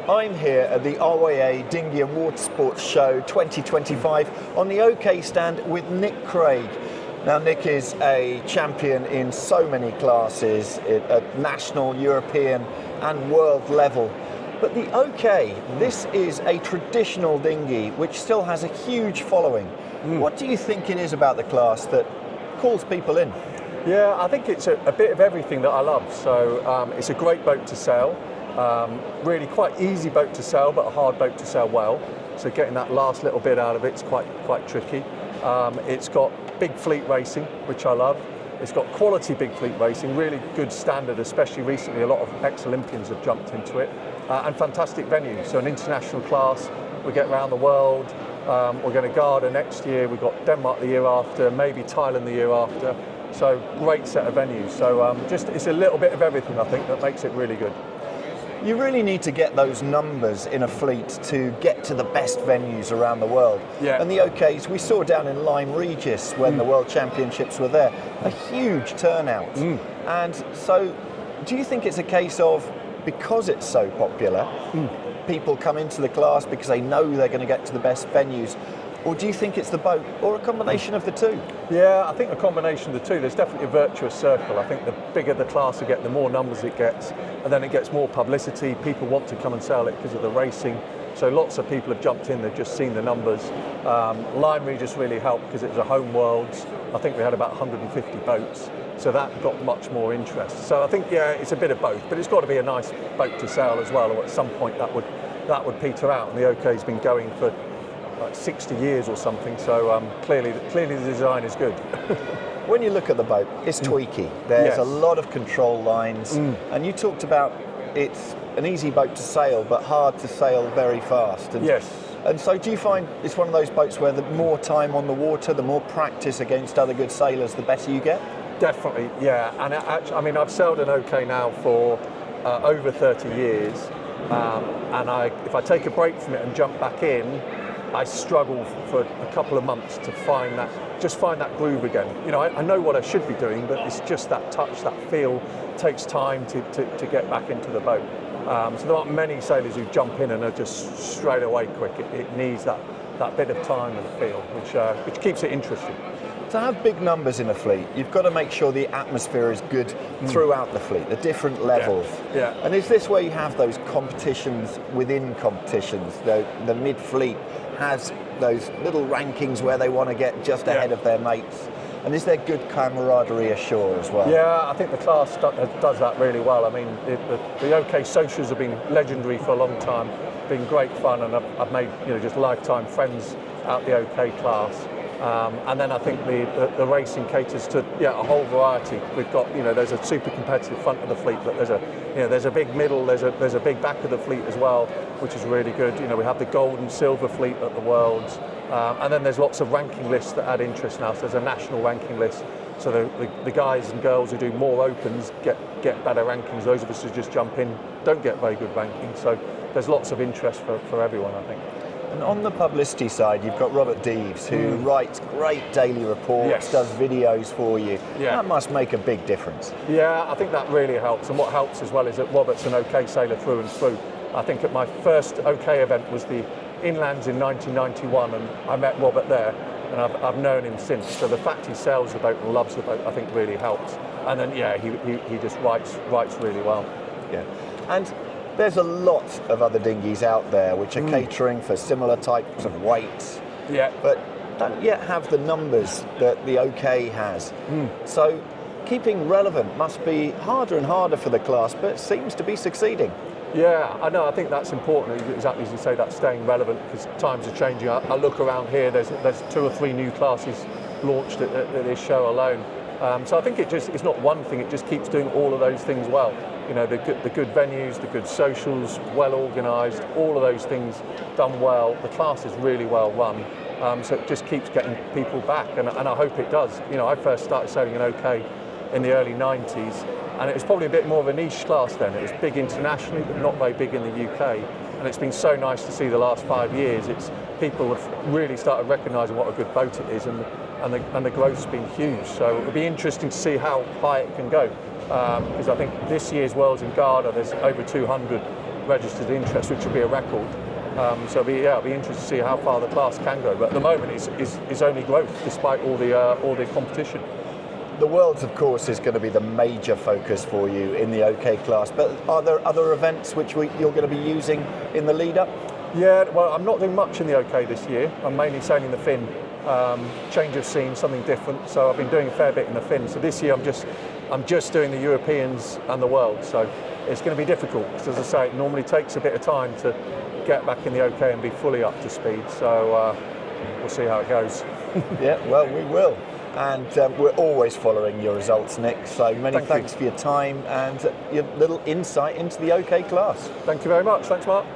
I'm here at the RYA Dinghy and Water Sports Show 2025 on the OK stand with Nick Craig. Now, Nick is a champion in so many classes at national, European and world level. But the OK, this is a traditional dinghy which still has a huge following. What do you think it is about the class that calls people in? Yeah, I think it's a bit of everything that I love. So it's a great boat to sail, really quite easy boat to sail, but a hard boat to sail well. So getting that last little bit out of it's quite tricky. It's got big fleet racing, which I love. It's got quality big fleet racing, really good standard, especially recently. A lot of ex-Olympians have jumped into it, and fantastic venues. So an international class, we get around the world. We're going to Garda next year. We've got Denmark the year after, maybe Thailand the year after. So great set of venues. So it's a little bit of everything, I think, that makes it really good. You really need to get those numbers in a fleet to get to the best venues around the world. Yeah. And the OKs, we saw down in Lyme Regis when the World Championships were there, a huge turnout. And so do you think it's a case of, because it's so popular, people come into the class because they know they're going to get to the best venues? Or do you think it's the boat, or a combination of the two? Yeah, I think a combination of the two. There's definitely a virtuous circle. I think the bigger the class you get, the more numbers it gets, and then it gets more publicity. People want to come and sail it because of the racing. So lots of people have jumped in, they've just seen the numbers. Lyme Regis really helped because it was a home worlds. I think we had about 150 boats, so that got much more interest. So I think, yeah, it's a bit of both, but it's got to be a nice boat to sail as well, or at some point that would peter out. And the OK's been going for like 60 years or something, so clearly the design is good. When you look at the boat, it's tweaky. There's a lot of control lines, and you talked about it's an easy boat to sail, but hard to sail very fast. And, yes. And so do you find it's one of those boats where the more time on the water, the more practice against other good sailors, the better you get? Definitely, yeah. And actually, I mean, I've sailed an OK now for over 30 years, and if I take a break from it and jump back in, I struggle for a couple of months to find that groove again. You know, I know what I should be doing, but it's just that touch, that feel. It takes time to get back into the boat. So there aren't many sailors who jump in and are just straight away quick. It needs that bit of time and feel, which keeps it interesting. To have big numbers in a fleet, you've got to make sure the atmosphere is good throughout the fleet, the different levels. Yeah. And is this where you have those competitions within competitions? The mid-fleet has those little rankings where they want to get just ahead of their mates. And is there good camaraderie ashore as well? Yeah, I think the class does that really well. I mean, the OK socials have been legendary for a long time, been great fun, and I've made just lifetime friends out the OK class. And then I think the racing caters to a whole variety. We've got there's a super competitive front of the fleet, but there's a big middle, there's a big back of the fleet as well, which is really good. We have the gold and silver fleet at the Worlds, and then there's lots of ranking lists that add interest now. So there's a national ranking list. So the guys and girls who do more opens get better rankings. Those of us who just jump in don't get very good rankings. So there's lots of interest for everyone, I think. And on the publicity side, you've got Robert Deves, who writes great daily reports, does videos for you. Yeah. That must make a big difference. Yeah, I think that really helps. And what helps as well is that Robert's an OK sailor through and through. I think at my first OK event was the Inlands in 1991, and I met Robert there, and I've known him since. So the fact he sails the boat and loves the boat, I think really helps. And then, he just writes really well. Yeah. And there's a lot of other dinghies out there which are catering for similar types of weights, but don't yet have the numbers that the OK has. So keeping relevant must be harder and harder for the class, but it seems to be succeeding. Yeah, I know. I think that's important, exactly as you say, that staying relevant, because times are changing. I look around here, there's 2 or 3 new classes launched at this show alone. So I think it's not one thing, it just keeps doing all of those things well. The good venues, the good socials, well organised, all of those things done well. The class is really well run, so it just keeps getting people back, and I hope it does. I first started sailing an OK in the early 90s, and it was probably a bit more of a niche class then. It was big internationally, but not very big in the UK. And it's been so nice to see the last 5 years. People have really started recognising what a good boat it is, and the growth's been huge. So it'll be interesting to see how high it can go. Because I think this year's Worlds in Garda, there's over 200 registered interest, which will be a record. So it'll be interesting to see how far the class can go. But at the moment, it's only growth despite all the competition. The Worlds, of course, is going to be the major focus for you in the OK class. But are there other events which you're going to be using in the lead up? Yeah, well, I'm not doing much in the OK this year. I'm mainly sailing the Fin. Change of scene, something different. So I've been doing a fair bit in the Fin. So this year I'm just doing the Europeans and the World. So it's going to be difficult because, as I say, it normally takes a bit of time to get back in the OK and be fully up to speed. So we'll see how it goes. Yeah, well, we will. And we're always following your results, Nick. So many thanks for your time and your little insight into the OK class. Thank you very much. Thanks, Mark.